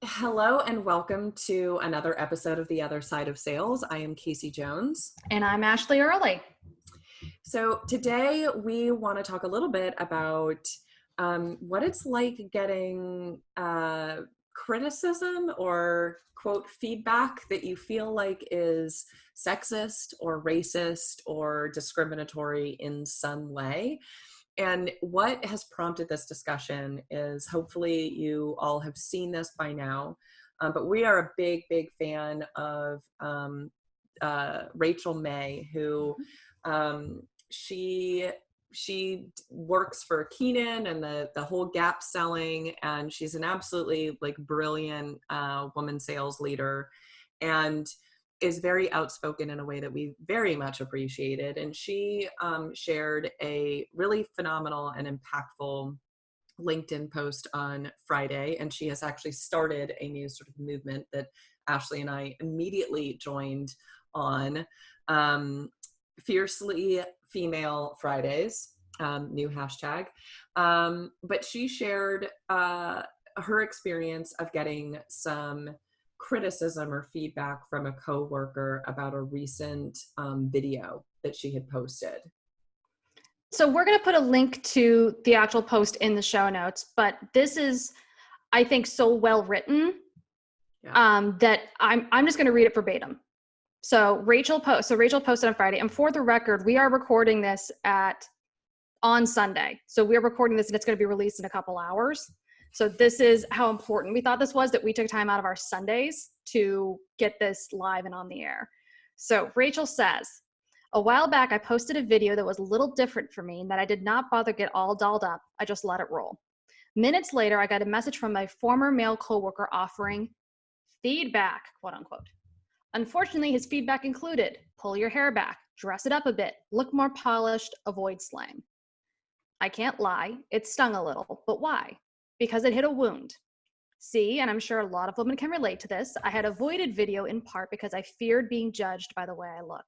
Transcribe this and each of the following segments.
Hello and welcome to another episode of The Other Side of Sales. I am Kasey Jones. And I'm Ashleigh Early. So today we want to talk a little bit about what it's like getting criticism or quote feedback that you feel like is sexist or racist or discriminatory in some way. And what has prompted this discussion is hopefully you all have seen this by now, but we are a big fan of Rachel Mae, who she works for Keenan and the whole Gap selling, and she's an absolutely like brilliant woman sales leader, and is very outspoken in a way that we very much appreciated. And she shared a really phenomenal and impactful LinkedIn post on Friday. And she has actually started a new sort of movement that Ashleigh and I immediately joined on, Fiercely Female Fridays, new hashtag. But she shared her experience of getting some criticism or feedback from a coworker about a recent video that she had posted. So we're going to put a link to the actual post in the show notes, but this is, I think, so well written that I'm just going to read it verbatim. So Rachel posted on Friday, and for the record, we are recording this on Sunday. So we're recording this and it's going to be released in a couple hours. So this is how important we thought this was, that we took time out of our Sundays to get this live and on the air. So Rachel says, a while back, I posted a video that was a little different for me and that I did not bother get all dolled up. I just let it roll. Minutes later, I got a message from my former male coworker offering feedback, quote unquote. Unfortunately, his feedback included, pull your hair back, dress it up a bit, look more polished, avoid slang. I can't lie, it stung a little, but why? Because it hit a wound. See, and I'm sure a lot of women can relate to this, I had avoided video in part because I feared being judged by the way I look.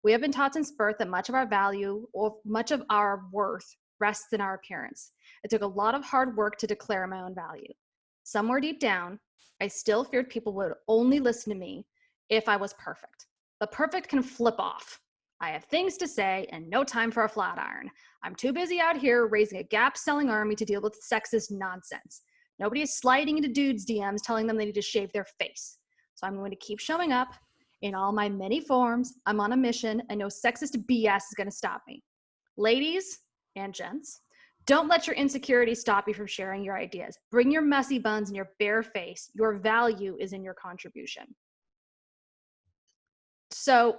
We have been taught since birth that much of our value or much of our worth rests in our appearance. It took a lot of hard work to declare my own value. Somewhere deep down, I still feared people would only listen to me if I was perfect. But perfect can flip off. I have things to say and no time for a flat iron. I'm too busy out here raising a Gap-selling army to deal with sexist nonsense. Nobody is sliding into dudes' DMs telling them they need to shave their face. So I'm going to keep showing up in all my many forms. I'm on a mission and no sexist BS is going to stop me. Ladies and gents, don't let your insecurities stop you from sharing your ideas. Bring your messy buns and your bare face. Your value is in your contribution. So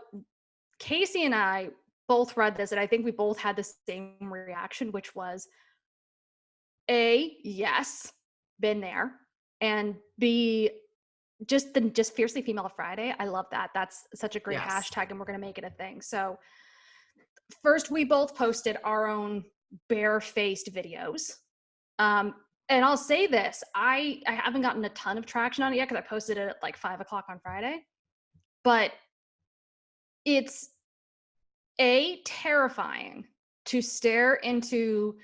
Kasey and I both read this, and I think we both had the same reaction, which was A, yes, been there, and B, just Fiercely Female Friday. I love that. That's such a great hashtag, and we're going to make it a thing. So first, we both posted our own bare-faced videos. And I'll say this, I haven't gotten a ton of traction on it yet because I posted it at like 5 o'clock on Friday, but it's terrifying to stare into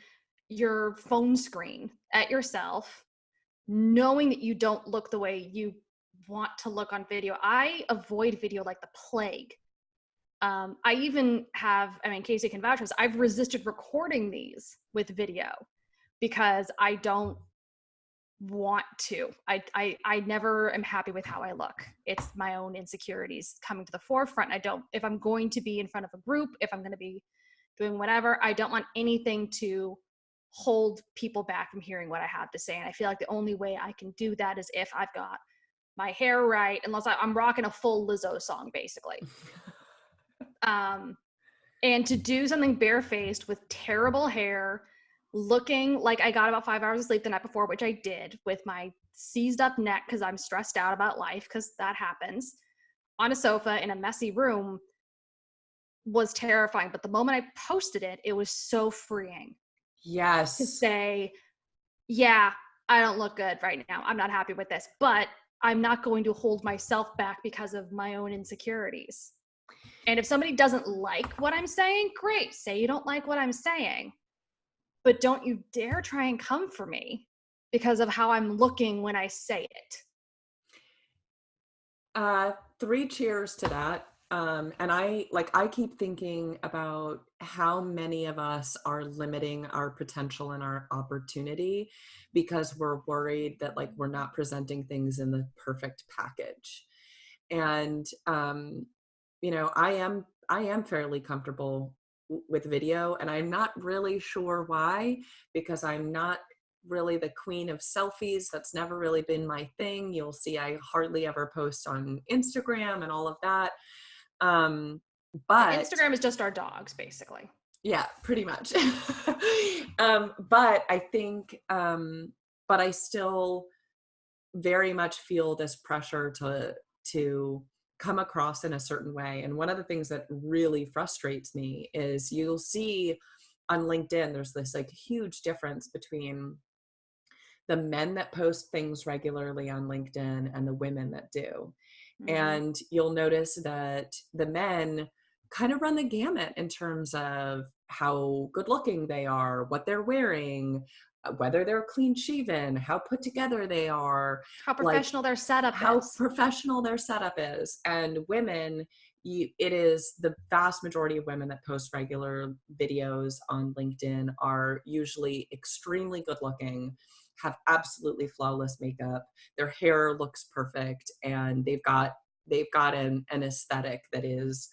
your phone screen at yourself, knowing that you don't look the way you want to look on video. I avoid video like the plague. I even have, Kasey can vouch for this, I've resisted recording these with video because I don't want to. I never am happy with how I look. It's my own insecurities coming to the forefront. If I'm going to be in front of a group, if I'm going to be doing whatever, I don't want anything to hold people back from hearing what I have to say. And I feel like the only way I can do that is if I've got my hair right, unless I'm rocking a full Lizzo song, basically. And to do something barefaced with terrible hair, looking like I got about 5 hours of sleep the night before, which I did, with my seized up neck because I'm stressed out about life, because that happens, on a sofa in a messy room, was terrifying. But the moment I posted it, it was so freeing. Yes. To say, yeah, I don't look good right now. I'm not happy with this, but I'm not going to hold myself back because of my own insecurities. And if somebody doesn't like what I'm saying, great. Say you don't like what I'm saying. But don't you dare try and come for me because of how I'm looking when I say it. Three cheers to that. And I keep thinking about how many of us are limiting our potential and our opportunity because we're worried that like we're not presenting things in the perfect package. And I am fairly comfortable with video, and I'm not really sure why, because I'm not really the queen of selfies. That's never really been my thing. You'll see I hardly ever post on Instagram and all of that. But Instagram is just our dogs, basically. yeah, pretty much. But I think, but I still very much feel this pressure to come across in a certain way. And one of the things that really frustrates me is you'll see on LinkedIn, there's this like huge difference between the men that post things regularly on LinkedIn and the women that do. Mm-hmm. And you'll notice that the men kind of run the gamut in terms of how good looking they are, what they're wearing, whether they're clean shaven, how put together they are, how professional their setup is. How professional their setup is. And women, it is the vast majority of women that post regular videos on LinkedIn are usually extremely good looking, have absolutely flawless makeup, their hair looks perfect, and they've got an aesthetic that is,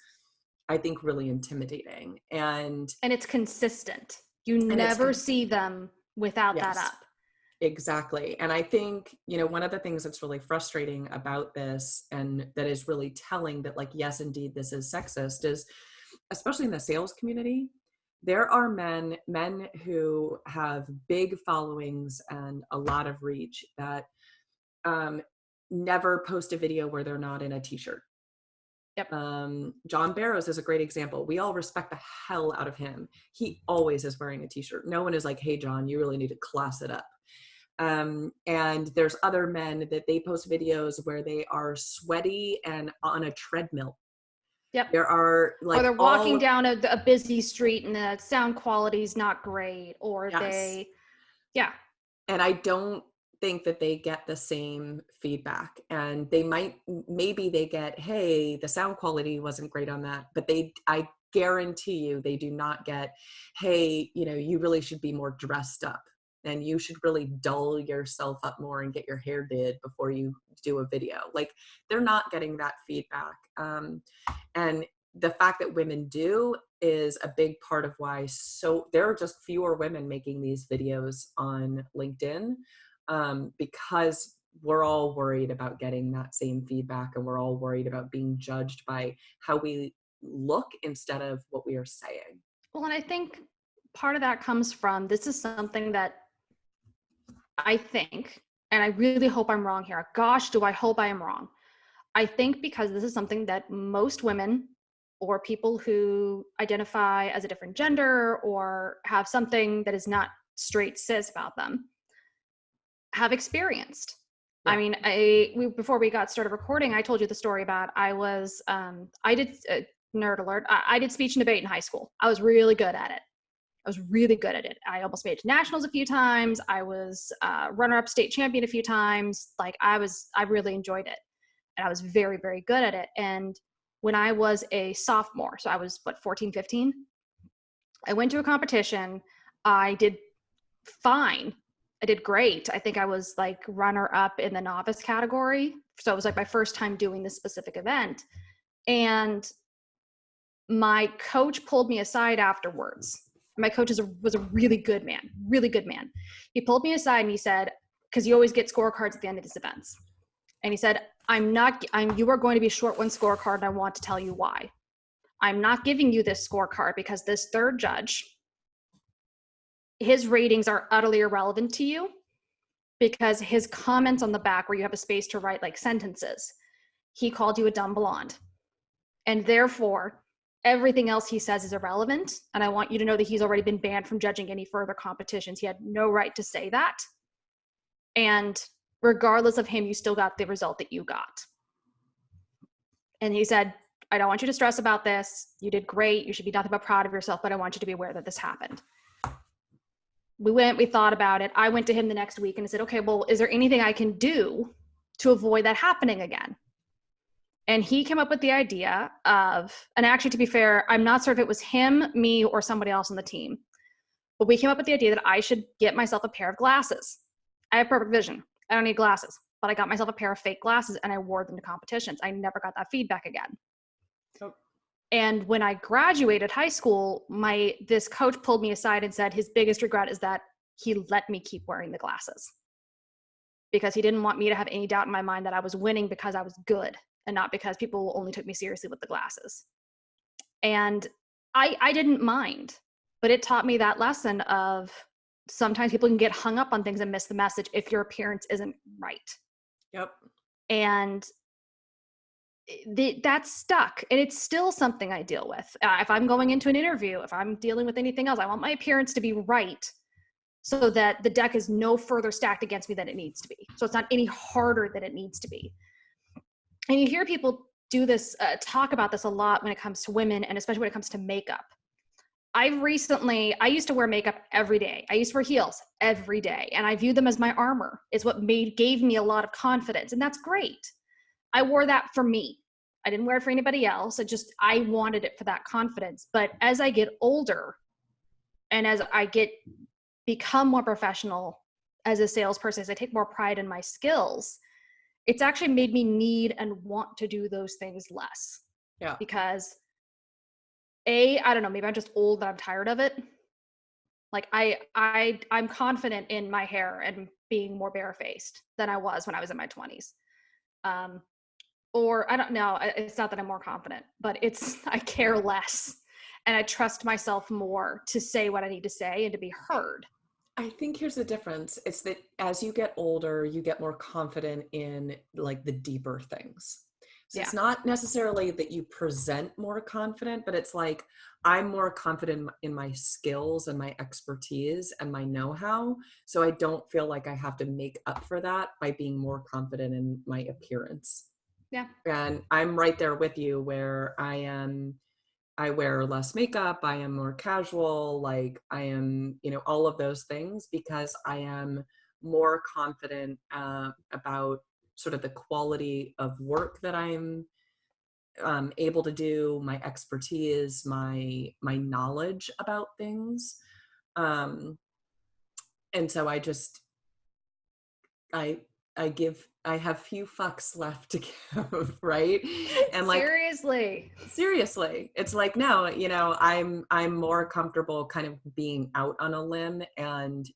I think, really intimidating. And it's consistent. You never see them without that up. Exactly. And I think, one of the things that's really frustrating about this, and that is really telling that like, yes, indeed, this is sexist, is especially in the sales community, there are men who have big followings and a lot of reach that never post a video where they're not in a t-shirt. Yep. John Barrows is a great example. We all respect the hell out of him. He always is wearing a t-shirt. No one is like, hey, John, you really need to class it up. And there's other men that they post videos where they are sweaty and on a treadmill. Yep. There are like, or they're walking down a busy street and the sound quality is not great, or yeah. And I don't think that they get the same feedback, and maybe they get, hey, the sound quality wasn't great on that, but I guarantee you they do not get, hey, you really should be more dressed up, and you should really dull yourself up more and get your hair did before you do a video. Like, they're not getting that feedback. And the fact that women do is a big part of why there are just fewer women making these videos on LinkedIn, because we're all worried about getting that same feedback, and we're all worried about being judged by how we look instead of what we are saying. Well, and I think part of that comes from, this is something that I think, and I really hope I'm wrong here. Gosh, do I hope I am wrong. I think because this is something that most women or people who identify as a different gender or have something that is not straight cis about them have experienced. Yeah. I mean, before we got started recording, I told you the story about I did nerd alert. I did speech and debate in high school. I was really good at it. I almost made it to nationals a few times. I was runner-up state champion a few times. Like, I really enjoyed it. And I was very, very good at it. And when I was a sophomore, so I was 14, 15, I went to a competition. I did fine. I did great. I think I was like runner-up in the novice category. So it was like my first time doing this specific event. And my coach pulled me aside afterwards. My coach was a really good man. He pulled me aside and he said, because you always get scorecards at the end of these events. And he said, you are going to be short one scorecard, and I want to tell you why. I'm not giving you this scorecard because this third judge, his ratings are utterly irrelevant to you, because his comments on the back where you have a space to write like sentences, he called you a dumb blonde. And therefore, everything else he says is irrelevant. And I want you to know that he's already been banned from judging any further competitions. He had no right to say that. And regardless of him, you still got the result that you got. And he said, I don't want you to stress about this. You did great. You should be nothing but proud of yourself, but I want you to be aware that this happened. We thought about it. I went to him the next week and I said, okay, well, is there anything I can do to avoid that happening again? And he came up with the idea of, and actually, to be fair, I'm not sure if it was him, me, or somebody else on the team, but we came up with the idea that I should get myself a pair of glasses. I have perfect vision. I don't need glasses, but I got myself a pair of fake glasses and I wore them to competitions. I never got that feedback again. Oh. And when I graduated high school, this coach pulled me aside and said his biggest regret is that he let me keep wearing the glasses, because he didn't want me to have any doubt in my mind that I was winning because I was good and not because people only took me seriously with the glasses. And I didn't mind, but it taught me that lesson of sometimes people can get hung up on things and miss the message if your appearance isn't right. Yep. And that's stuck, and it's still something I deal with. If I'm going into an interview, if I'm dealing with anything else, I want my appearance to be right so that the deck is no further stacked against me than it needs to be. So it's not any harder than it needs to be. And you hear people do this, talk about this a lot when it comes to women, and especially when it comes to makeup. I used to wear makeup every day. I used to wear heels every day, and I view them as my armor. It's what gave me a lot of confidence, and that's great. I wore that for me. I didn't wear it for anybody else. I wanted it for that confidence. But as I get older and as I become more professional as a salesperson, as I take more pride in my skills, it's actually made me need and want to do those things less. Yeah. Because I don't know, maybe I'm just old and I'm tired of it. Like I'm confident in my hair and being more barefaced than I was when I was in my 20s. Or I don't know, it's not that I'm more confident, but I care less and I trust myself more to say what I need to say and to be heard. I think here's the difference. It's that as you get older, you get more confident in like the deeper things. So It's not necessarily that you present more confident, but it's like I'm more confident in my skills and my expertise and my know-how. So I don't feel like I have to make up for that by being more confident in my appearance. Yeah. And I'm right there with you where I wear less makeup, I am more casual, like I am, all of those things because I am more confident about sort of the quality of work that I'm able to do, my expertise, my knowledge about things. And so I I have few fucks left to give, right? And like seriously, it's like no, I'm more comfortable kind of being out on a limb and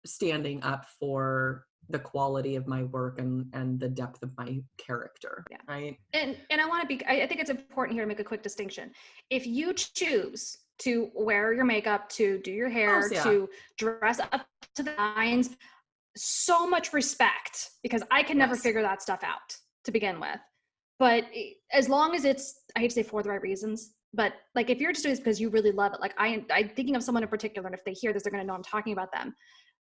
standing up for the quality of my work and the depth of my character. Yeah. Right. And I think it's important here to make a quick distinction. If you choose to wear your makeup, to do your hair, to dress up to the nines, so much respect, because I can never figure that stuff out to begin with. But as long as it's, I hate to say for the right reasons, but like if you're just doing this because you really love it, like I'm thinking of someone in particular, and if they hear this, they're going to know I'm talking about them.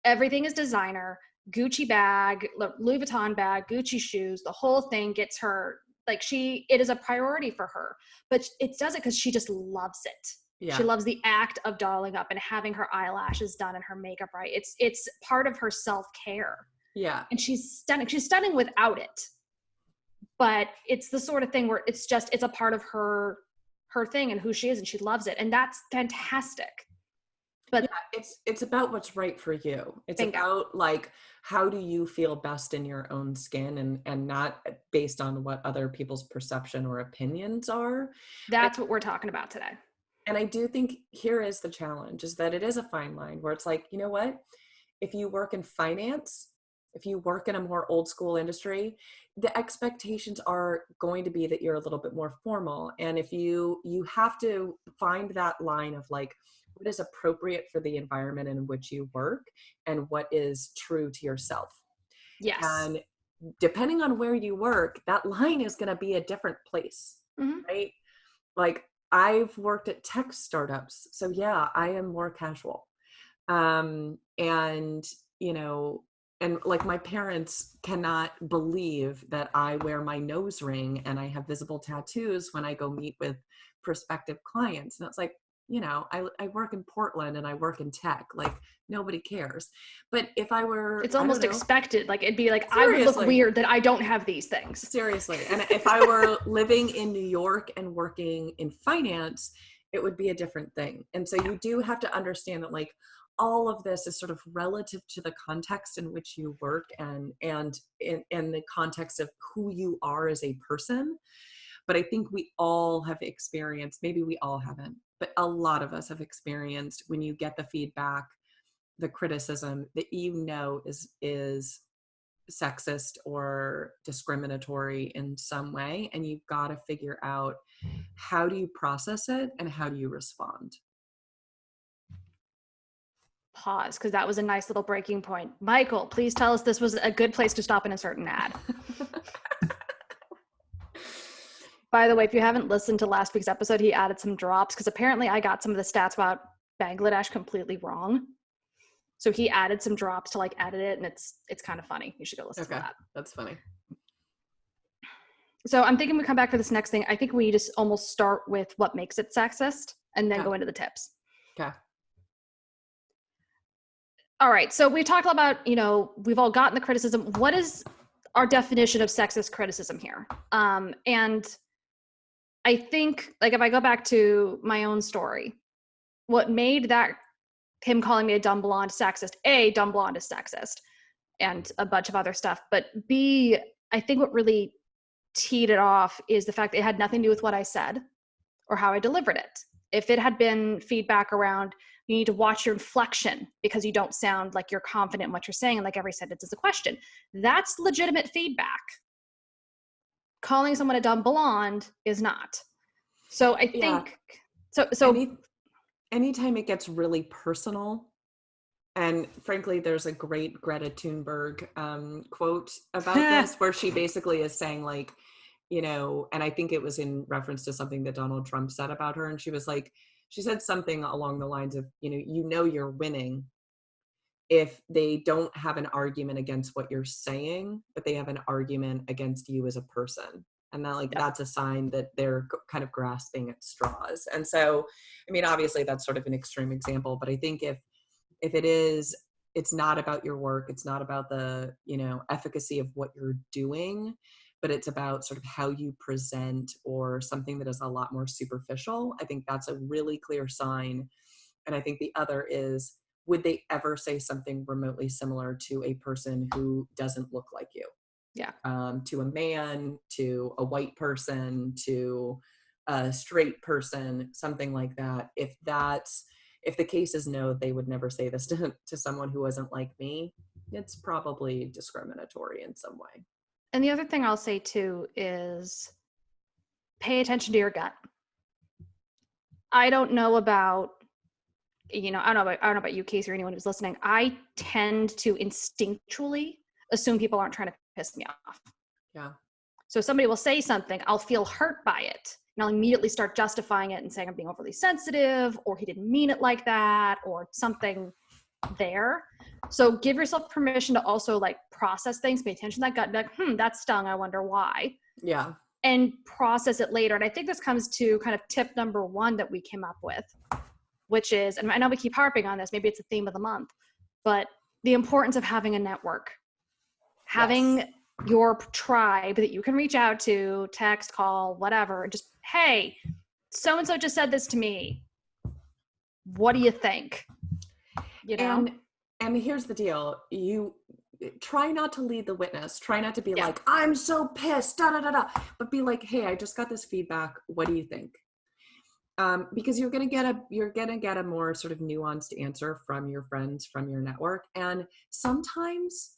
Everything is designer, Gucci bag, Louis Vuitton bag, Gucci shoes, the whole thing gets her, like it is a priority for her, but it does it because she just loves it. Yeah. She loves the act of dolling up and having her eyelashes done and her makeup right. It's part of her self-care. Yeah. And she's stunning. She's stunning without it. But it's the sort of thing where it's a part of her thing and who she is, and she loves it. And that's fantastic. But yeah, it's about what's right for you. It's about like, how do you feel best in your own skin and not based on what other people's perception or opinions are. That's what we're talking about today. And I do think here is the challenge, is that it is a fine line where it's like, you know what, if you work in finance, if you work in a more old school industry, the expectations are going to be that you're a little bit more formal. And if you have to find that line of like, what is appropriate for the environment in which you work and what is true to yourself. Yes. And depending on where you work, that line is going to be a different place, right? Like I've worked at tech startups. So yeah, I am more casual. And like my parents cannot believe that I wear my nose ring and I have visible tattoos when I go meet with prospective clients. And it's like, you know, I work in Portland and I work in tech. Like, nobody cares. But if I were, It's I don't almost know, expected. Like, it'd be like, I would look seriously, weird that I don't have these things. seriously. And if I were living in New York and working in finance, it would be a different thing. And so you do have to understand that, like, all of this is sort of relative to the context in which you work, and in the context of who you are as a person. But I think we all have experienced, maybe we all haven't, but a lot of us have experienced, when you get the feedback, the criticism that is sexist or discriminatory in some way, and you've got to figure out, how do you process it and how do you respond? Pause, because that was a nice little breaking point. Michael, please tell us this was a good place to stop and insert an ad. By the way, if you haven't listened to last week's episode, he added some drops, because apparently I got some of the stats about Bangladesh completely wrong. So he added some drops to like edit it, and it's kind of funny. You should go listen to that. That's funny. So I'm thinking we come back for this next thing. I think we just almost start with what makes it sexist and then go into the tips. Okay. All right. So we talked about, you know, we've all gotten the criticism. What is our definition of sexist criticism here? And I think, like, if I go back to my own story, what made that him calling me a dumb blonde sexist, A, dumb blonde is sexist, and a bunch of other stuff. But B, I think what really teed it off is the fact that it had nothing to do with what I said or how I delivered it. If it had been feedback around, you need to watch your inflection because you don't sound like you're confident in what you're saying, and like every sentence is a question, that's legitimate feedback. Calling someone a dumb blonde is not. So I think, anytime it gets really personal, and frankly, there's a great Greta Thunberg quote about this, where she basically is saying, like, you know, and I think it was in reference to something that Donald Trump said about her. And she was like, she said something along the lines of, you know, you're winning if they don't have an argument against what you're saying, but they have an argument against you as a person. And that, like, that's a sign that they're kind of grasping at straws. And so, I mean, obviously that's sort of an extreme example, but I think if it is, it's not about your work, it's not about the, you know, efficacy of what you're doing, but it's about sort of how you present, or something that is a lot more superficial. I think that's a really clear sign. And I think the other is, would they ever say something remotely similar to a person who doesn't look like you? Yeah. To a man, to a white person, to a straight person, something like that. If the case is no, they would never say this to someone who wasn't like me, it's probably discriminatory in some way. And the other thing I'll say too is, pay attention to your gut. I don't know about, you know, I don't know about you, Kasey, or anyone who's listening. I tend to instinctually assume people aren't trying to piss me off. Yeah. So somebody will say something, I'll feel hurt by it, and I'll immediately start justifying it and saying I'm being overly sensitive, or he didn't mean it like that, or something there. So give yourself permission to also, like, process things, pay attention to that gut, and be like, that stung, I wonder why. Yeah. And process it later. And I think this comes to kind of tip number 1 that we came up with, which is, and I know we keep harping on this, maybe it's a theme of the month, but the importance of having a network, having your tribe that you can reach out to, text, call, whatever, just, hey, so-and-so just said this to me. What do you think? You know? And here's the deal. You try not to lead the witness. Try not to be like, I'm so pissed, da da da da. But be like, hey, I just got this feedback. What do you think? Because you're gonna get a more sort of nuanced answer from your friends, from your network. And sometimes,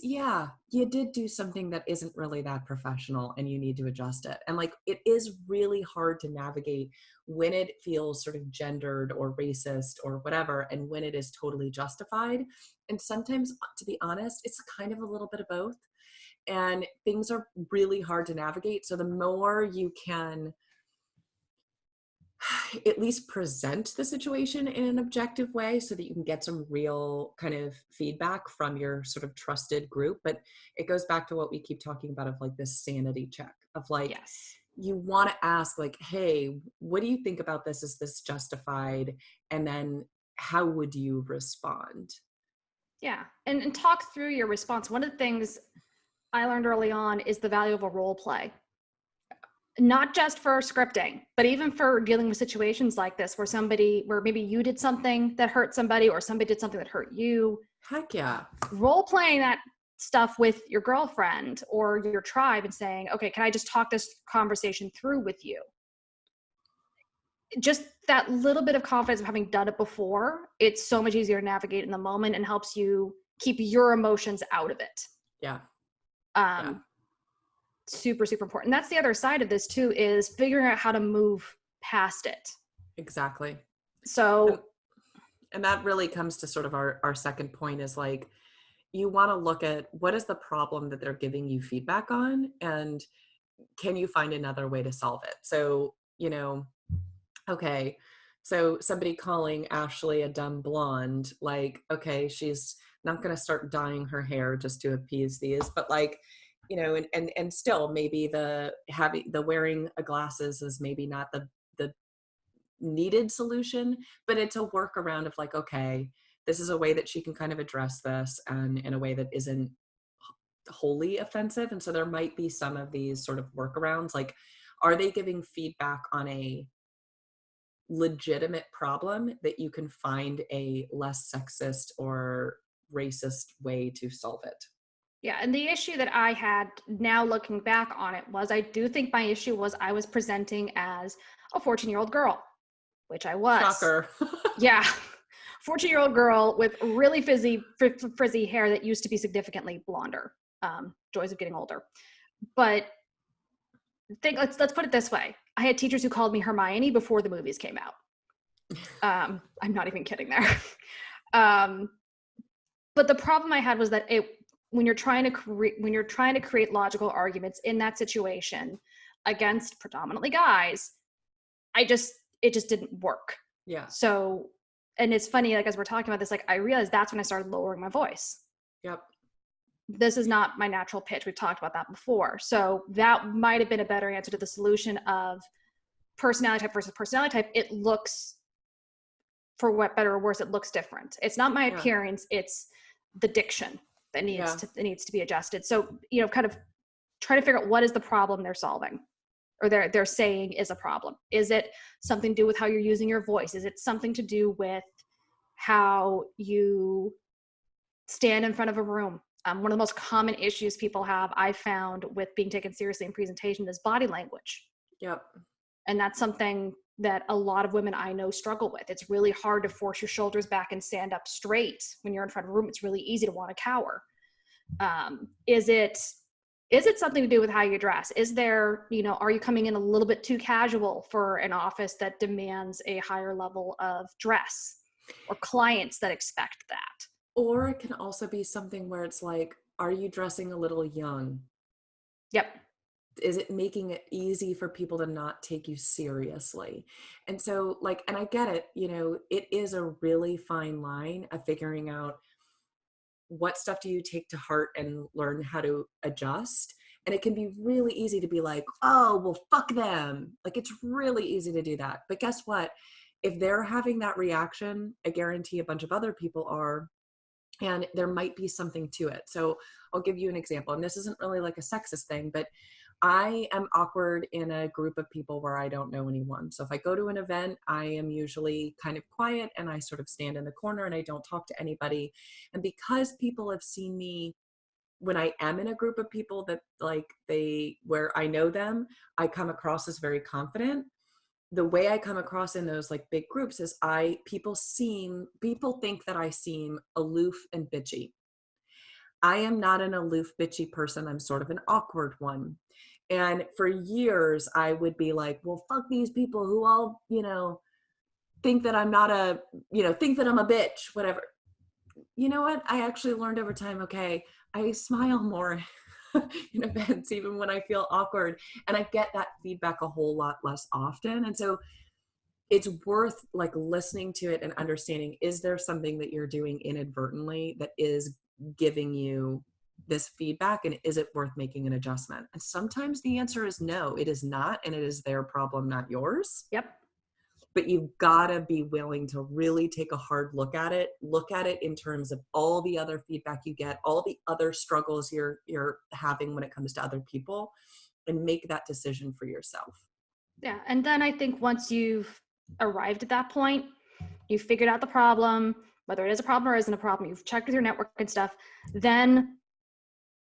yeah, you did do something that isn't really that professional, and you need to adjust it. And, like, it is really hard to navigate when it feels sort of gendered or racist or whatever, and when it is totally justified. And sometimes, to be honest, it's kind of a little bit of both. And things are really hard to navigate. So the more you can at least present the situation in an objective way, so that you can get some real kind of feedback from your sort of trusted group. But it goes back to what we keep talking about, of like this sanity check of like, you want to ask like, hey, what do you think about this? Is this justified? And then how would you respond? Yeah. And talk through your response. One of the things I learned early on is the value of a role play. Not just for scripting, but even for dealing with situations like this where maybe you did something that hurt somebody or somebody did something that hurt you. Heck yeah. Role playing that stuff with your girlfriend or your tribe and saying, okay, can I just talk this conversation through with you? Just that little bit of confidence of having done it before, it's so much easier to navigate in the moment and helps you keep your emotions out of it. Yeah. Super, super important. That's the other side of this too, is figuring out how to move past it. Exactly. So, and that really comes to sort of our second point is like, you want to look at what is the problem that they're giving you feedback on, and can you find another way to solve it? So, okay, so somebody calling Ashleigh a dumb blonde, like, okay, she's not going to start dyeing her hair just to appease these, but like, and still maybe the wearing glasses is maybe not the needed solution, but it's a workaround of like, okay, this is a way that she can kind of address this and in a way that isn't wholly offensive. And so there might be some of these sort of workarounds, like, are they giving feedback on a legitimate problem that you can find a less sexist or racist way to solve it? Yeah, and the issue that I had now looking back on it was I do think my issue was I was presenting as a 14-year-old girl, which I was. Shocker. Yeah, 14-year-old girl with really frizzy hair that used to be significantly blonder. Joys of getting older. But let's put it this way. I had teachers who called me Hermione before the movies came out. I'm not even kidding there. But the problem I had was that when you're trying to create logical arguments in that situation against predominantly guys, it just didn't work. Yeah. So, and it's funny, like, as we're talking about this, like, I realized that's when I started lowering my voice. Yep. This is not my natural pitch. We've talked about that before. So that might have been a better answer to the solution of personality type versus personality type. It looks, for what better or worse, it looks different. It's not my appearance, it's the diction that needs to be adjusted. So, kind of try to figure out what is the problem they're solving or they're saying is a problem. Is it something to do with how you're using your voice? Is it something to do with how you stand in front of a room? One of the most common issues people have, I found, with being taken seriously in presentation is body language. Yep. And that's something that a lot of women I know struggle with. It's really hard to force your shoulders back and stand up straight when you're in front of a room. It's really easy to want to cower. Is it something to do with how you dress? Is there, are you coming in a little bit too casual for an office that demands a higher level of dress, or clients that expect that? Or it can also be something where it's like, are you dressing a little young? Yep. Is it making it easy for people to not take you seriously? And so, like, and I get it, it is a really fine line of figuring out what stuff do you take to heart and learn how to adjust. And it can be really easy to be like, oh, well, fuck them. Like, it's really easy to do that. But guess what? If they're having that reaction, I guarantee a bunch of other people are. And there might be something to it. So I'll give you an example. And this isn't really like a sexist thing, but I am awkward in a group of people where I don't know anyone. So if I go to an event, I am usually kind of quiet and I sort of stand in the corner and I don't talk to anybody. And because people have seen me when I am in a group of people that where I know them, I come across as very confident. The way I come across in those like big groups is people think that I seem aloof and bitchy. I am not an aloof, bitchy person. I'm sort of an awkward one. And for years I would be like, well, fuck these people who all, think that I'm not think that I'm a bitch, whatever. You know what? I actually learned over time, okay, I smile more in events, even when I feel awkward. And I get that feedback a whole lot less often. And so it's worth like listening to it and understanding, is there something that you're doing inadvertently that is giving you this feedback, and is it worth making an adjustment? And sometimes the answer is no, it is not, and it is their problem, not yours. Yep. But you've got to be willing to really take a hard look at it in terms of all the other feedback you get, all the other struggles you're having when it comes to other people, and make that decision for yourself. Yeah. And then I think once you've arrived at that point, you've figured out the problem, whether it is a problem or isn't a problem, you've checked with your network and stuff, then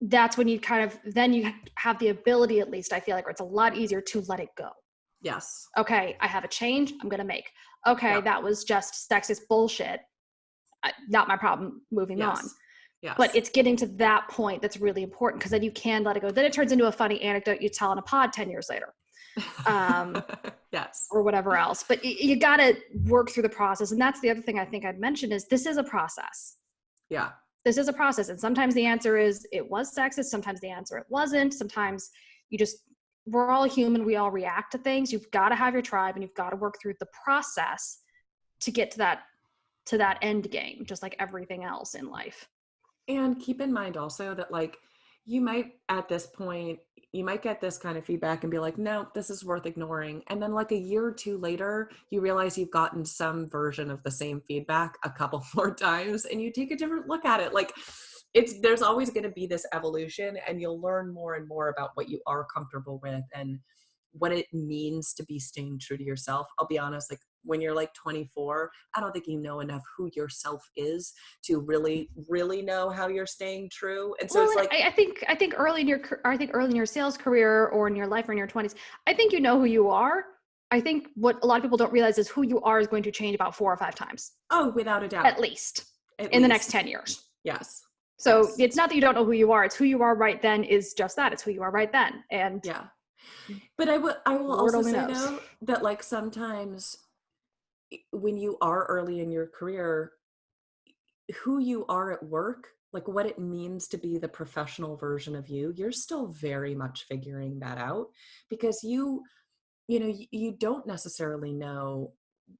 that's when you then you have the ability, at least I feel like, where it's a lot easier to let it go. Yes. Okay, I have a change I'm going to make. Okay, that was just sexist bullshit. Not my problem, moving on. Yes. But it's getting to that point that's really important, because then you can let it go. Then it turns into a funny anecdote you tell in a pod 10 years later. Yes. Or whatever else. But you got to work through the process. And that's the other thing I think I'd mention is this is a process. Yeah. This is a process. And sometimes the answer is it was sexist. Sometimes the answer it wasn't. Sometimes we're all human. We all react to things. You've got to have your tribe, and you've got to work through the process to get to that end game, just like everything else in life. And keep in mind also that, like, you might at this point, you might get this kind of feedback and be like, no, this is worth ignoring. And then like a year or two later, you realize you've gotten some version of the same feedback a couple more times, and you take a different look at it. Like, there's always going to be this evolution, and you'll learn more and more about what you are comfortable with and what it means to be staying true to yourself. I'll be honest, like when you're like 24, I don't think you know enough who yourself is to really, really know how you're staying true. And so it's like, I think early in your sales career or in your life or in your 20s, I think you know who you are. I think what a lot of people don't realize is who you are is going to change about 4 or 5 times. Oh, without a doubt. At least in the next 10 years. Yes. So It's not that you don't know who you are. It's who you are right then is just that. It's who you are right then. And yeah. But I will also say though that like sometimes when you are early in your career, who you are at work, like what it means to be the professional version of you're still very much figuring that out, because you don't necessarily know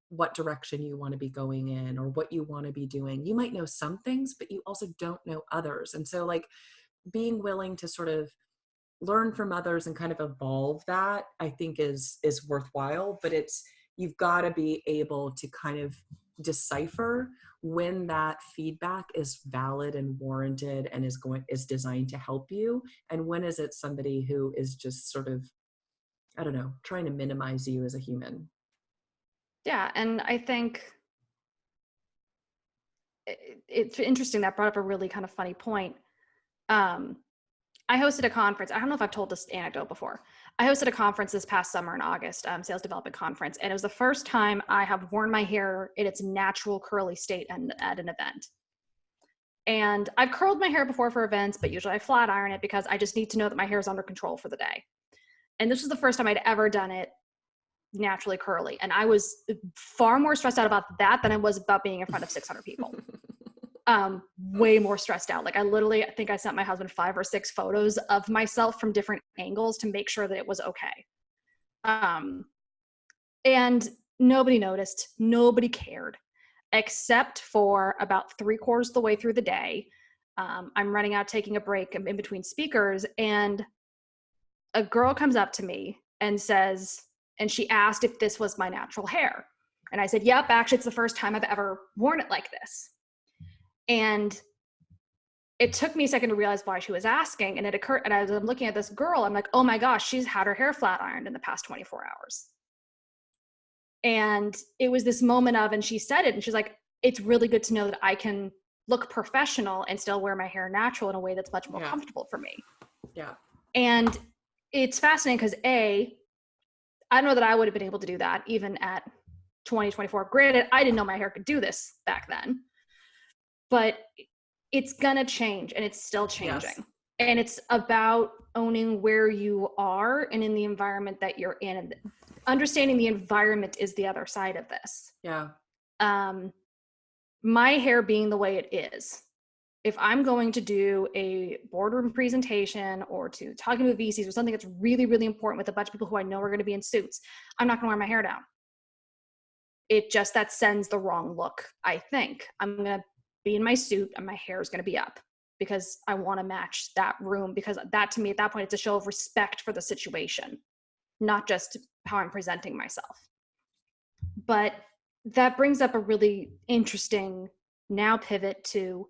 what direction you want to be going in or what you want to be doing. You might know some things, but you also don't know others. And so like being willing to sort of learn from others and kind of evolve that, I think is worthwhile. But you've got to be able to kind of decipher when that feedback is valid and warranted and is designed to help you, and when is it somebody who is just sort of, I don't know, trying to minimize you as a human. Yeah, and I think it's interesting that brought up a really kind of funny point. I hosted a conference. I don't know if I've told this anecdote before. I hosted a conference this past summer in August, sales development conference. And it was the first time I have worn my hair in its natural curly state at an event. And I've curled my hair before for events, but usually I flat iron it because I just need to know that my hair is under control for the day. And this was the first time I'd ever done it naturally curly. And I was far more stressed out about that than I was about being in front of 600 people. Way more stressed out. Like I think I sent my husband 5 or 6 photos of myself from different angles to make sure that it was okay. And nobody noticed, nobody cared, except for about 3/4 of the way through the day. I'm running out, taking a break in between speakers, and a girl comes up to me and she asked if this was my natural hair. And I said, yep, actually it's the first time I've ever worn it like this. And it took me a second to realize why she was asking. And it occurred, and as I'm looking at this girl, I'm like, oh my gosh, she's had her hair flat ironed in the past 24 hours. And it was this moment of, and she said it, and she's like, it's really good to know that I can look professional and still wear my hair natural in a way that's much more comfortable for me. Yeah. And it's fascinating because I don't know that I would have been able to do that even at 2024. Granted, I didn't know my hair could do this back then. But it's gonna change, and it's still changing. Yes. And it's about owning where you are and in the environment that you're in. And understanding the environment is the other side of this. Yeah. My hair being the way it is, if I'm going to do a boardroom presentation or to talking to VCs or something that's really, really important with a bunch of people who I know are going to be in suits, I'm not going to wear my hair down. That sends the wrong look, I think. I'm going to be in my suit and my hair is going to be up. because I want to match that room, because that, to me, at that point, it's a show of respect for the situation, not just how I'm presenting myself. But that brings up a really interesting now pivot to,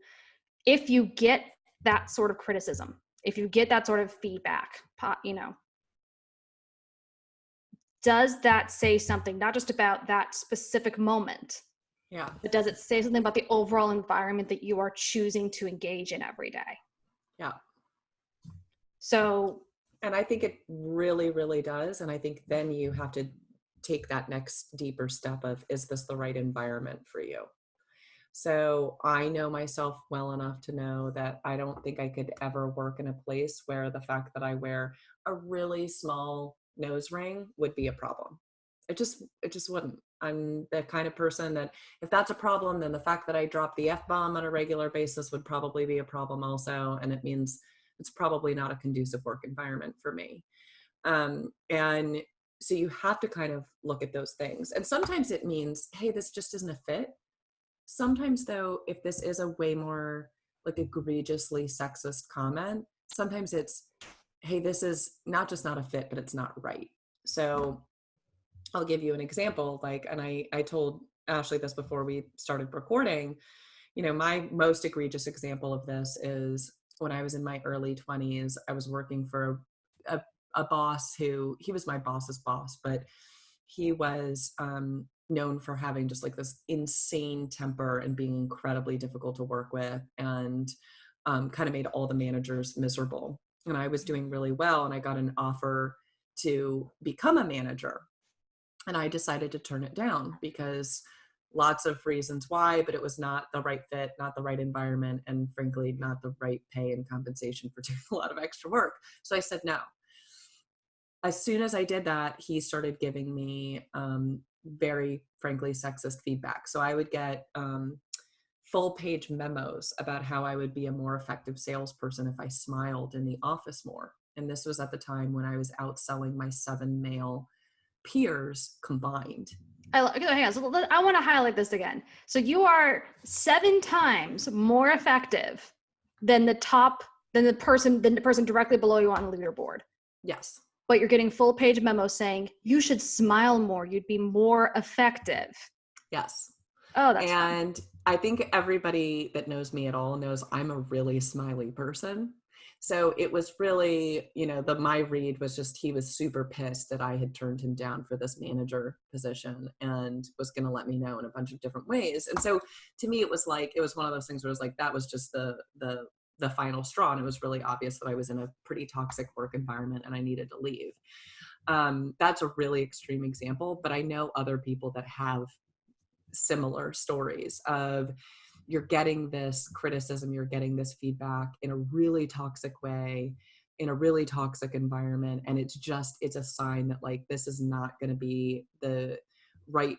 if you get that sort of criticism, if you get that sort of feedback, you know, does that say something, not just about that specific moment, Yeah, but does it say something about the overall environment that you are choosing to engage in every day? yeah. So, And I think it really, really does. And I think then you have to take that next deeper step of, is this the right environment for you? So I know myself well enough to know that I don't think I could ever work in a place where the fact that I wear a really small nose ring would be a problem. It just wouldn't. I'm the kind of person that if that's a problem, then the fact that I drop the F-bomb on a regular basis would probably be a problem also. And it means it's probably not a conducive work environment for me. And so you have to kind of look at those things. And sometimes it means, hey, this just isn't a fit. Sometimes though, if this is a way more like egregiously sexist comment, sometimes it's, hey, this is not just not a fit, but it's not right. So I'll give you an example. Like, and I told Ashleigh this before we started recording, you know, my most egregious example of this is when I was in my early 20s, I was working for a boss who, he was my boss's boss, but he was known for having just like this insane temper and being incredibly difficult to work with, and kind of made all the managers miserable. And I was doing really well, and I got an offer to become a manager. And I decided to turn it down because lots of reasons why, but it was not the right fit, not the right environment, and frankly, not the right pay and compensation for doing a lot of extra work. So I said no. As soon as I did that, he started giving me very frankly sexist feedback. So I would get full page memos about how I would be a more effective salesperson if I smiled in the office more. And this was at the time when I was outselling my 7 male peers combined. I want to highlight this again. So you are 7 times more effective than the person directly below you on the leaderboard. Yes. But you're getting full page memos saying you should smile more, you'd be more effective. Yes. Oh, that's and fun. I think everybody that knows me at all knows I'm a really smiley person. So it was really, you know, my read was just, he was super pissed that I had turned him down for this manager position and was going to let me know in a bunch of different ways. And so to me, it was like, it was one of those things where it was like, that was just the final straw. And it was really obvious that I was in a pretty toxic work environment and I needed to leave. That's a really extreme example, but I know other people that have similar stories of, you're getting this criticism, you're getting this feedback in a really toxic way, in a really toxic environment. And it's a sign that like, this is not going to be the right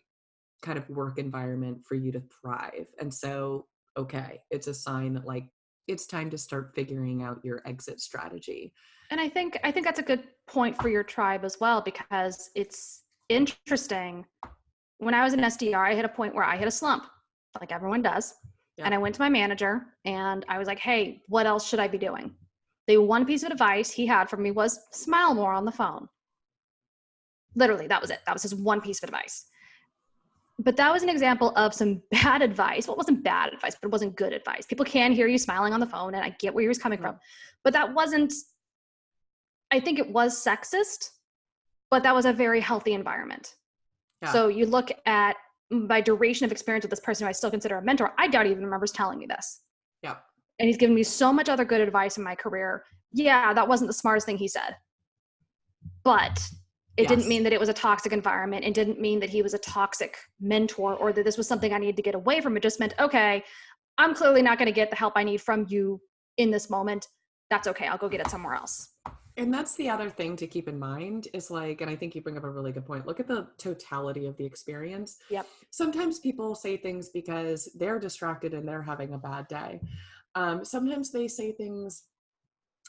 kind of work environment for you to thrive. And so, okay, it's a sign that like, it's time to start figuring out your exit strategy. And I think that's a good point for your tribe as well, because it's interesting. When I was an SDR, I hit a point where I hit a slump, like everyone does. Yep. And I went to my manager and I was like, hey, what else should I be doing? The one piece of advice he had for me was smile more on the phone. Literally, that was it. That was his one piece of advice. But that was an example of some bad advice. Well, it wasn't bad advice, but it wasn't good advice. People can hear you smiling on the phone, and I get where he was coming from. But that wasn't, I think it was sexist, but that was a very healthy environment. Yeah. So you look at my duration of experience with this person who I still consider a mentor, I doubt he even remembers telling me this. Yeah. And he's given me so much other good advice in my career. Yeah, that wasn't the smartest thing he said. But it didn't mean that it was a toxic environment. It didn't mean that he was a toxic mentor or that this was something I needed to get away from. It just meant, okay, I'm clearly not going to get the help I need from you in this moment. That's okay. I'll go get it somewhere else. And that's the other thing to keep in mind is like, and I think you bring up a really good point. Look at the totality of the experience. Yep. Sometimes people say things because they're distracted and they're having a bad day. Sometimes they say things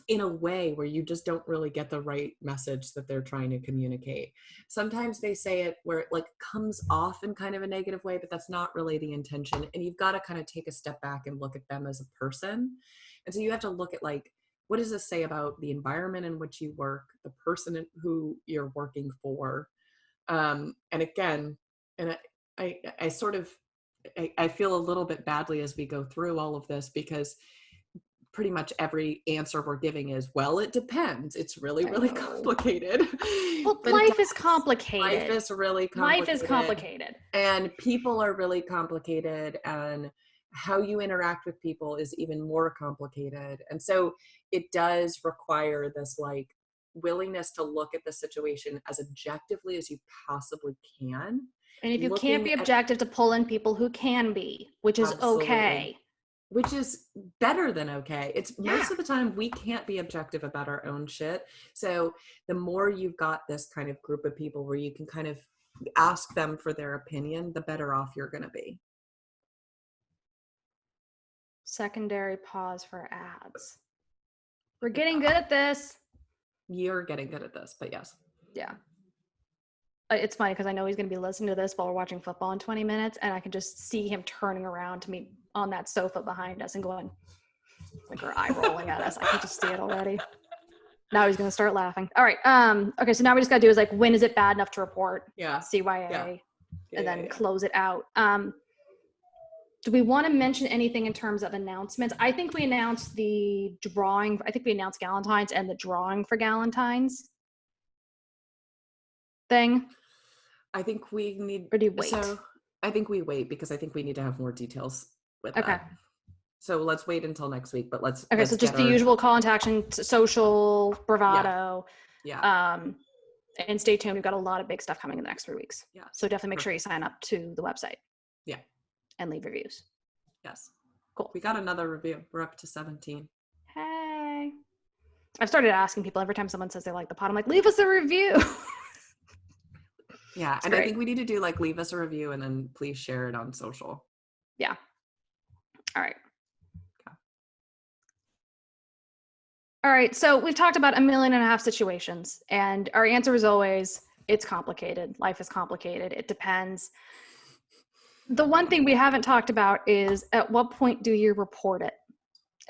in a way where you just don't really get the right message that they're trying to communicate. Sometimes they say it where it like comes off in kind of a negative way, but that's not really the intention. And you've got to kind of take a step back and look at them as a person And so you have to look at like, what does this say about the environment in which you work, the person who you're working for? And again, and I sort of, I feel a little bit badly as we go through all of this, because pretty much every answer we're giving is, well, it depends. It's really, really complicated. Well, but life is complicated. Life is really complicated. Life is complicated. And people are really complicated. And how you interact with people is even more complicated. And so it does require this like willingness to look at the situation as objectively as you possibly can. And if you can't be objective, to pull in people who can be, which is okay. Which is better than okay. It's most of the time we can't be objective about our own shit. So the more you've got this kind of group of people where you can kind of ask them for their opinion, the better off you're going to be. Secondary pause for ads. We're getting good at this. You're getting good at this, but yes. Yeah. It's funny because I know he's going to be listening to this while we're watching football in 20 minutes, and I can just see him turning around to me on that sofa behind us and going, like, her eye rolling at us. I can just see it already. Now he's going to start laughing. All right. Okay. So now we just got to do is like, when is it bad enough to report? Yeah. CYA. And then close it out. Do we want to mention anything in terms of announcements? I think we announced the drawing. I think we announced Galentine's and the drawing for Galentine's thing. I think we need. Or do you wait? So I think we wait because I think we need to have more details with that. So let's wait until next week, but let's. Okay, so just the usual call to action, social, bravado. Yeah. And stay tuned. We've got a lot of big stuff coming in the next 3 weeks. Yeah. So definitely make sure you sign up to the website. Yeah. And leave reviews. Yes. Cool. We got another review. We're up to 17. Hey. I've started asking people every time someone says they like the pod, I'm like, leave us a review. Yeah. And great. I think we need to do like, leave us a review and then please share it on social. Yeah. All right. Okay. All right. So we've talked about 1.5 million situations, and our answer is always, it's complicated. Life is complicated. It depends. The one thing we haven't talked about is, at what point do you report it?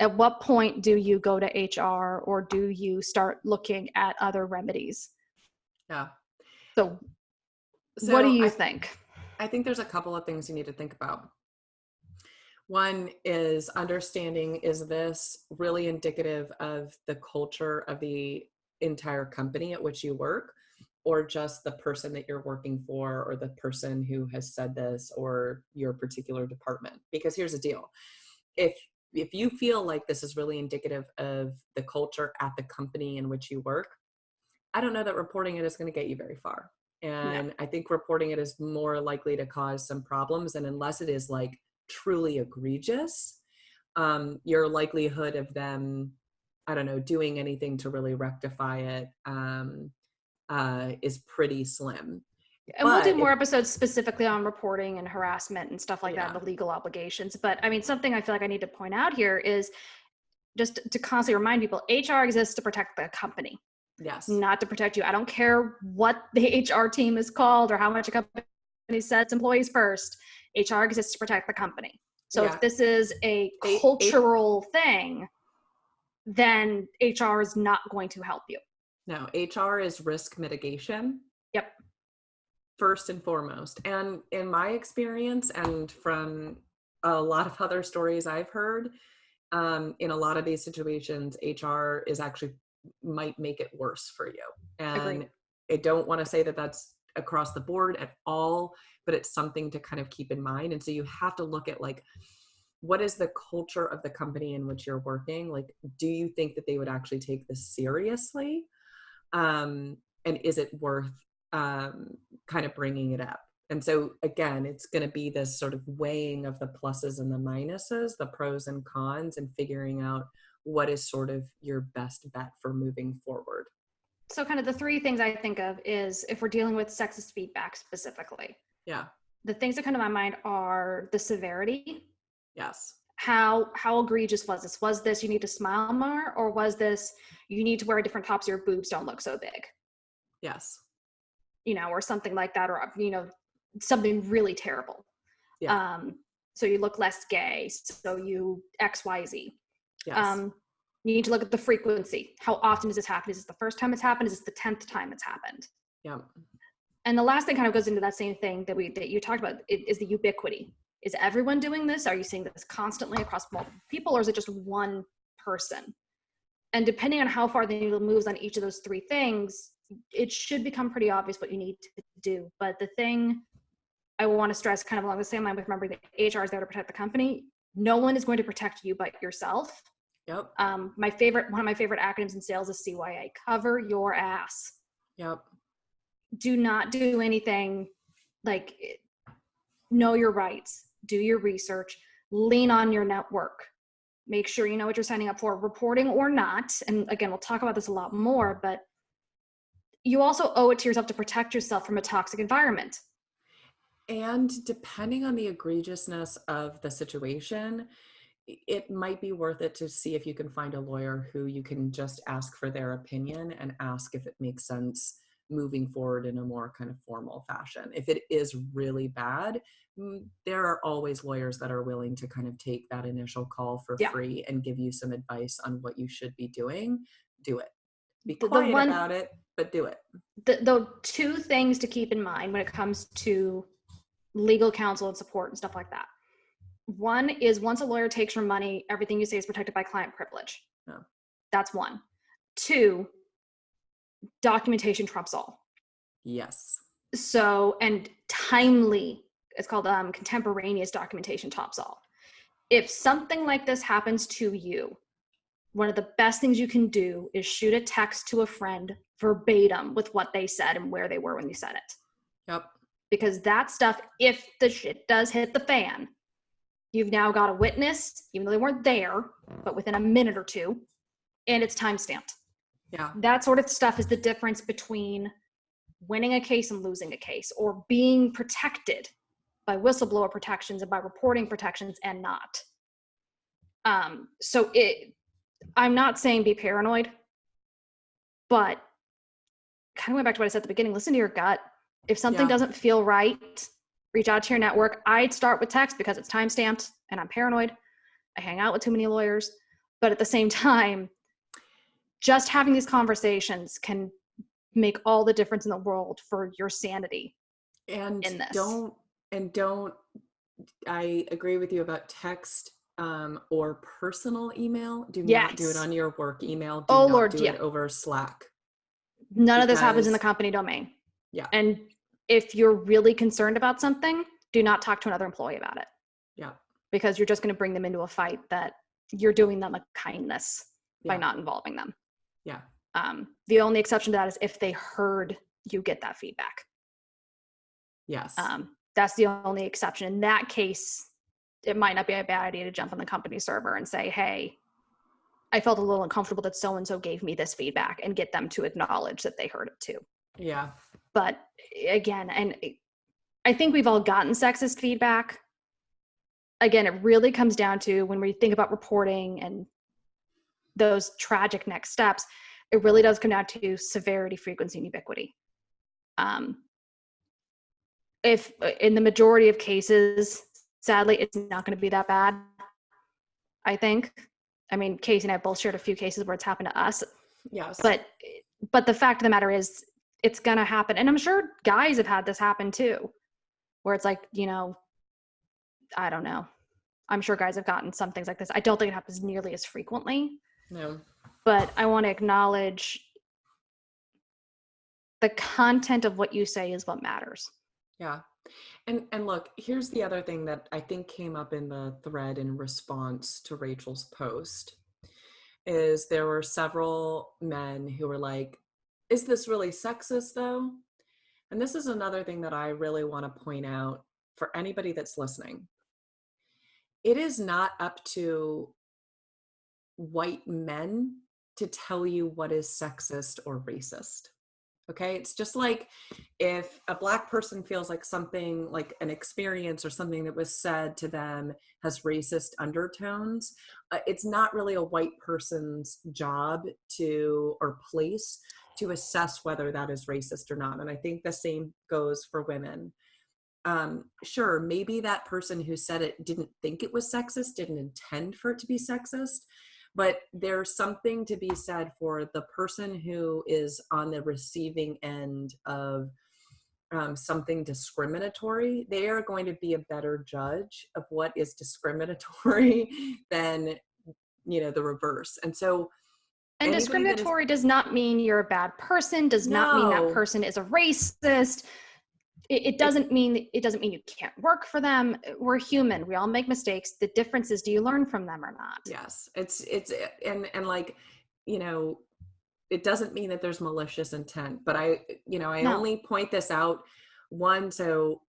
At what point do you go to HR, or do you start looking at other remedies? Yeah. So what do you think? I think there's a couple of things you need to think about. One is understanding, is this really indicative of the culture of the entire company at which you work, or just the person that you're working for, or the person who has said this, or your particular department? Because here's the deal. If you feel like this is really indicative of the culture at the company in which you work, I don't know that reporting it is going to get you very far. And I think reporting it is more likely to cause some problems. And unless it is like truly egregious, your likelihood of them, I don't know, doing anything to really rectify it is pretty slim. And we'll do more episodes specifically on reporting and harassment and stuff like that, the legal obligations. But I mean, something I feel like I need to point out here is just to constantly remind people, HR exists to protect the company. Yes. Not to protect you. I don't care what the HR team is called or how much a company sets employees first. HR exists to protect the company. So if this is a cultural thing, then HR is not going to help you. No, HR is risk mitigation. Yep. First and foremost. And in my experience, and from a lot of other stories I've heard, in a lot of these situations, HR is actually might make it worse for you. And agreed. I don't want to say that that's across the board at all, but it's something to kind of keep in mind. And so you have to look at like, what is the culture of the company in which you're working? Like, do you think that they would actually take this seriously? And is it worth kind of bringing it up? And so again, it's going to be this sort of weighing of the pluses and the minuses, the pros and cons, and figuring out what is sort of your best bet for moving forward. So kind of the 3 things I think of is, if we're dealing with sexist feedback specifically. Yeah. The things that come to my mind are the severity. Yes. How egregious was this? Was this, you need to smile more? Or was this, you need to wear different tops, your boobs don't look so big? Yes. You know, or something like that, or, you know, something really terrible. Yeah. So you look less gay, so you XYZ. Yes. You need to look at the frequency. How often does this happen? Is this the first time it's happened? Is this the 10th time it's happened? Yeah. And the last thing kind of goes into that same thing that you talked about is the ubiquity. Is everyone doing this? Are you seeing this constantly across multiple people, or is it just one person? And depending on how far the needle moves on each of those three things, it should become pretty obvious what you need to do. But the thing I want to stress, kind of along the same line with remembering that HR is there to protect the company, no one is going to protect you but yourself. Yep. One of my favorite acronyms in sales is CYA. Cover your ass. Yep. Do not do anything like know your rights, do your research, lean on your network. Make sure you know what you're signing up for, reporting or not. And again, we'll talk about this a lot more, but you also owe it to yourself to protect yourself from a toxic environment. And depending on the egregiousness of the situation, it might be worth it to see if you can find a lawyer who you can just ask for their opinion and ask if it makes sense moving forward in a more kind of formal fashion. If it is really bad, there are always lawyers that are willing to kind of take that initial call for free and give you some advice on what you should be doing. Do it. Be quiet about it, but do it. The two things to keep in mind when it comes to legal counsel and support and stuff like that. One is once a lawyer takes your money, everything you say is protected by client privilege. Oh. That's one. Two, documentation trumps all. Yes. So, and timely, it's called contemporaneous documentation tops all. If something like this happens to you, one of the best things you can do is shoot a text to a friend verbatim with what they said and where they were when you said it. Yep. Because that stuff, if the shit does hit the fan, you've now got a witness, even though they weren't there, but within a minute or two, and it's time-stamped. Yeah. That sort of stuff is the difference between winning a case and losing a case, or being protected by whistleblower protections and by reporting protections and not. I'm not saying be paranoid, but kind of went back to what I said at the beginning, listen to your gut. If something doesn't feel right, reach out to your network. I'd start with text because it's time-stamped and I'm paranoid. I hang out with too many lawyers. But at the same time, just having these conversations can make all the difference in the world for your sanity. And in this. Don't, I agree with you about text or personal email. Do not do it on your work email. Do not do it over Slack. None of this happens in the company domain. Yeah. And if you're really concerned about something, do not talk to another employee about it. Yeah. Because you're just going to bring them into a fight that you're doing them a kindness by not involving them. Yeah. The only exception to that is if they heard you get that feedback. Yes. That's the only exception. In that case, it might not be a bad idea to jump on the company server and say, hey, I felt a little uncomfortable that so-and-so gave me this feedback, and get them to acknowledge that they heard it too. Yeah. But again, and I think we've all gotten sexist feedback. Again, it really comes down to when we think about reporting and those tragic next steps, it really does come down to severity, frequency, and ubiquity. If in the majority of cases, sadly, it's not going to be that bad, I think. I mean, Kasey and I both shared a few cases where it's happened to us. Yes. But the fact of the matter is, it's going to happen. And I'm sure guys have had this happen too, where it's like, I don't know. I'm sure guys have gotten some things like this. I don't think it happens nearly as frequently. No. But I want to acknowledge the content of what you say is what matters. Yeah. And look, here's the other thing that I think came up in the thread in response to Rachel's post is there were several men who were like, is this really sexist though? And this is another thing that I really want to point out for anybody that's listening. It is not up to white men to tell you what is sexist or racist. Okay. It's just like if a Black person feels like something like an experience or something that was said to them has racist undertones, it's not really a white person's job or place to assess whether that is racist or not. And I think the same goes for women. Sure, maybe that person who said it didn't think it was sexist, didn't intend for it to be sexist, But there's something to be said for the person who is on the receiving end of something discriminatory. They are going to be a better judge of what is discriminatory than, the reverse. And so and discriminatory does not mean you're a bad person, does not mean that person is a racist. It doesn't mean you can't work for them. We're human. We all make mistakes. The difference is, do you learn from them or not? Yes. And like, it doesn't mean that there's malicious intent, but I only point this out, one, so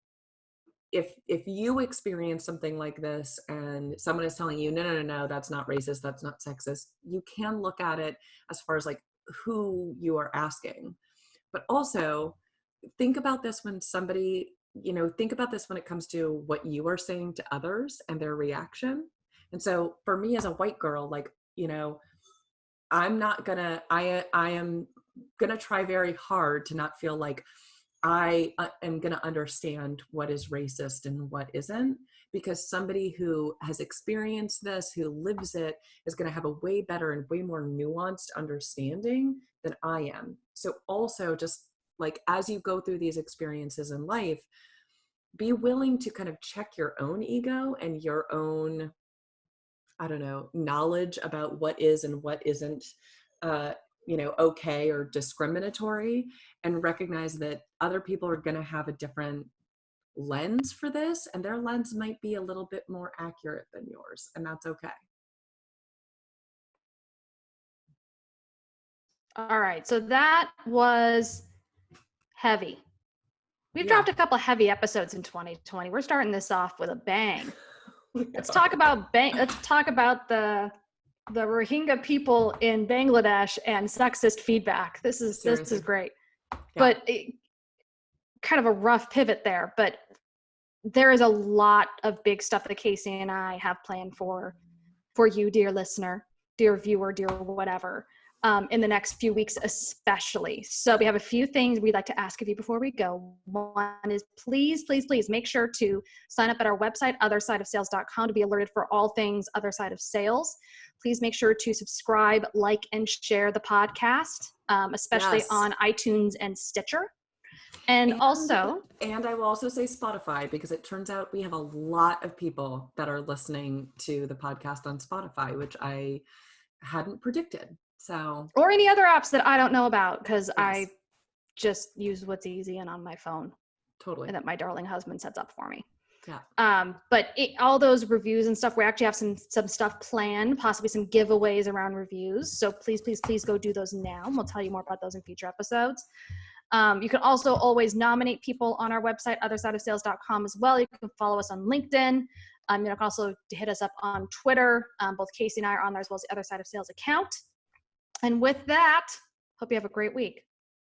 if you experience something like this and someone is telling you, no, that's not racist, that's not sexist, you can look at it as far as like who you are asking. But also think about this when it comes to what you are saying to others and their reaction. And so for me as a white girl, like, I am gonna try very hard to not feel like I am going to understand what is racist and what isn't, because somebody who has experienced this, who lives it, is going to have a way better and way more nuanced understanding than I am. So also, just like as you go through these experiences in life, be willing to kind of check your own ego and your own, knowledge about what is and what isn't okay or discriminatory, and recognize that other people are going to have a different lens for this, and their lens might be a little bit more accurate than yours, and that's okay. All right. So that was heavy. We've dropped a couple heavy episodes in 2020. We're starting this off with a bang. Let's talk about the Rohingya people in Bangladesh and sexist feedback. This is great. Yeah. But kind of a rough pivot there, but there is a lot of big stuff that Kasey and I have planned for you, dear listener, dear viewer, dear whatever, in the next few weeks especially. So we have a few things we'd like to ask of you before we go. One is please make sure to sign up at our website, othersideofsales.com, to be alerted for all things Other Side of Sales. Please make sure to subscribe, like, and share the podcast, especially on iTunes and Stitcher. And I will also say Spotify, because it turns out we have a lot of people that are listening to the podcast on Spotify, which I hadn't predicted. So, or any other apps that I don't know about, because I just use what's easy and on my phone. Totally. And that my darling husband sets up for me. Yeah. But all those reviews and stuff, we actually have some stuff planned, possibly some giveaways around reviews. So please go do those now. We'll tell you more about those in future episodes. You can also always nominate people on our website, othersideofsales.com as well. You can follow us on LinkedIn. You can also hit us up on Twitter. Both Kasey and I are on there, as well as the Other Side of Sales account. And with that, hope you have a great week.